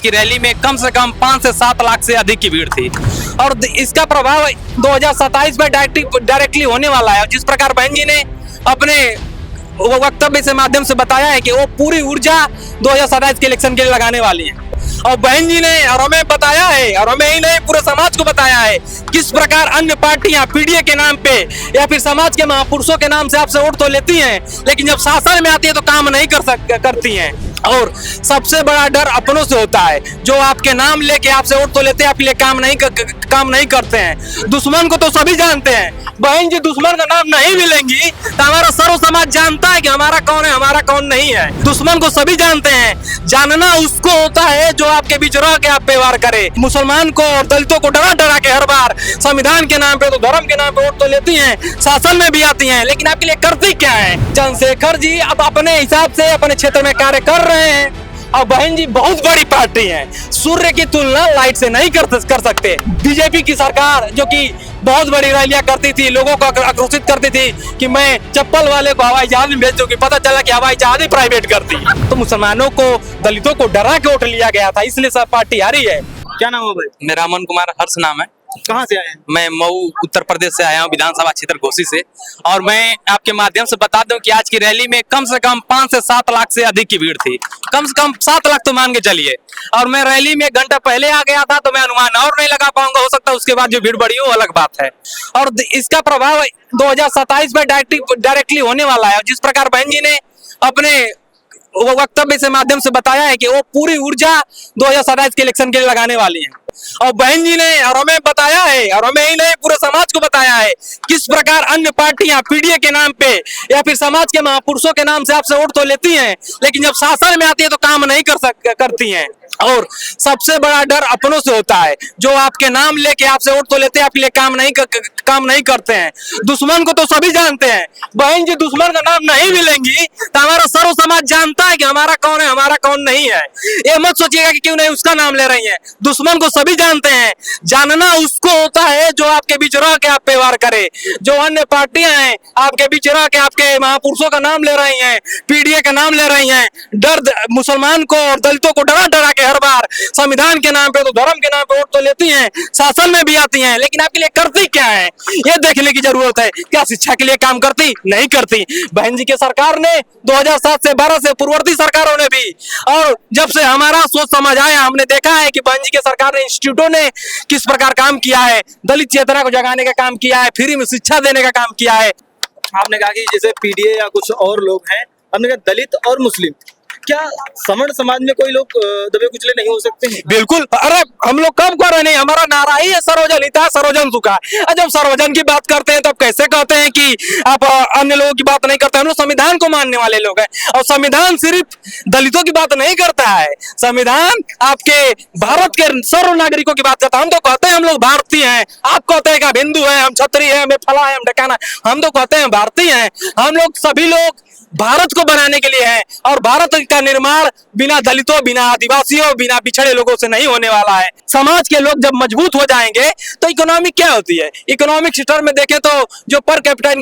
आज की रैली में कम से कम 5 से 7 लाख से अधिक की भीड़ थी और इसका प्रभाव 2027 में डायरेक्टली होने वाला है। जिस प्रकार बहन जी ने अपने वक्तव्य से माध्यम से बताया है कि वो पूरी ऊर्जा 2027 के इलेक्शन के लिए लगाने वाली है और बहन जी ने और हमें बताया है और हमें ही नहीं पूरे समाज को बताया है किस प्रकार अन्य पार्टियां पीडीए के नाम पे या फिर समाज के महापुरुषों के नाम से आपसे वोट तो लेती हैं, लेकिन जब शासन में आती है तो काम नहीं करती हैं। और सबसे बड़ा डर अपनों से होता है, जो आपके नाम लेके आपसे वोट तो लेते हैं, आपके लिए काम नहीं करते हैं। दुश्मन को तो सभी जानते हैं, बहन जी दुश्मन का नाम नहीं भी लेंगी तो हमारा सर्व समाज जानता है कि हमारा कौन है हमारा कौन नहीं है। दुश्मन को सभी जानते हैं, जानना उसको होता है जो आपके बीच रह के आप व्यवहार करे। मुसलमान को और दलितों को डरा के हर बार संविधान के नाम पे तो धर्म के नाम पे वोट तो लेती हैं, शासन में भी आती हैं, लेकिन आपके लिए करती क्या है? चंद्रशेखर जी अब अपने हिसाब से अपने क्षेत्र में कार्य कर रहे हैं और बहन जी बहुत बड़ी पार्टी है, सूर्य की तुलना लाइट से नहीं कर सकते। बीजेपी की सरकार जो कि बहुत बड़ी रैलियां करती थी, लोगों को आक्रोशित करती थी कि मैं चप्पल वाले को हवाई जहाज में भेज दूंगी, पता चला कि हवाई जहाज ही प्राइवेट करती। तो मुसलमानों को दलितों को डरा के वोट लिया गया था, इसलिए सब पार्टी हारी है। क्या नाम है भाई? मेरा अमन कुमार हर्ष नाम है। कहाँ से आए हैं? मैं मऊ उत्तर प्रदेश से आया हूँ, विधानसभा क्षेत्र घोसी से। और मैं आपके माध्यम से बता दूं कि आज की रैली में कम से कम 5 से 7 लाख से अधिक की भीड़ थी, कम से कम 7 लाख तो मान के चलिए। और मैं रैली में 1 घंटा पहले आ गया था तो मैं अनुमान और नहीं लगा पाऊंगा, हो सकता है उसके बाद जो भीड़ बढ़ी हो अलग बात है। और इसका प्रभाव 2027 में डायरेक्टली होने वाला है। जिस प्रकार बहन जी ने अपने वक्तव्य से माध्यम से बताया है कि वो पूरी ऊर्जा 2027 के इलेक्शन के लिए लगाने वाली है और बहन जी ने और हमें बताया है और हमें ही नहीं पूरे समाज को बताया है किस प्रकार अन्य पार्टियां पीडीए के नाम पे या फिर समाज के महापुरुषों के नाम से आपसे वोट तो लेती हैं, लेकिन जब शासन में आती है तो काम नहीं करती हैं। और सबसे बड़ा डर अपनों से होता है, जो आपके नाम लेके आपसे वोट तो लेते हैं, आपके लिए काम नहीं करते हैं। दुश्मन को तो सभी जानते हैं, बहन जी दुश्मन का नाम नहीं भी लेंगी तो हमारा सर्व समाज जानता है कि हमारा कौन है हमारा कौन नहीं है। ये मत सोचिएगा कि क्यों नहीं उसका नाम ले रही है, दुश्मन को सभी जानते हैं, जानना उसको होता है जो आपके बीच रह के आप व्यवहार करे। जो अन्य पार्टियां हैं आपके बीच रह के आपके महापुरुषों का नाम ले रही हैं, पीडीए का नाम ले रही हैं, डर मुसलमान को और दलितों को डरा के हर बार संविधान के नाम पे तो धर्म के नाम पे वोट तो लेती हैं, शासन में भी आती हैं, लेकिन आपके लिए करती क्या है ये देखने की जरूरत है। क्या शिक्षा के लिए काम करती? नहीं करती। बहन जी की सरकार ने 2007 से 12 से पूर्ववर्ती सरकारों ने भी, और जब से हमारा सोच समझ आया हमने देखा है कि बहन जी की सरकार ने इंस्टीट्यूटों ने किस प्रकार काम किया है, दलित चेतना को जगाने का काम किया है, फ्री में शिक्षा देने का काम किया है। आपने कहा कि जैसे पीडीए या कुछ और लोग हैं, हमने कहा दलित और मुस्लिम, क्या सवर्ण समाज में कोई लोग दबे कुचले नहीं हो सकते हैं? बिल्कुल, अरे हम लोग कब कर रहे नहीं, हमारा नारा ही है सर्वजन हिताय सर्वजन सुखाय। जब सर्वजन की बात करते हैं तब कैसे कहते हैं कि आप अन्य लोगों की बात नहीं करते? हम लोग संविधान को मानने वाले लोग हैं और संविधान सिर्फ दलितों की बात नहीं करता है, संविधान आपके भारत के सर्व नागरिकों की बात करता है। हम तो कहते हैं हम लोग भारतीय हैं, आप कहते हैं कि आप हिंदू हैं, हम क्षत्रिय हैं, हमें फला है, हम ढकाना, हम तो कहते हैं भारतीय हैं। हम लोग सभी लोग भारत को बनाने के लिए है और भारत का निर्माण बिना दलितों, बिना आदिवासियों, बिना पिछड़े लोगों से नहीं होने वाला है। समाज के लोग जब मजबूत हो जाएंगे तो इकोनॉमिक क्या होती है, इकोनॉमिक सिस्टम में देखें तो जो पर कैपिटा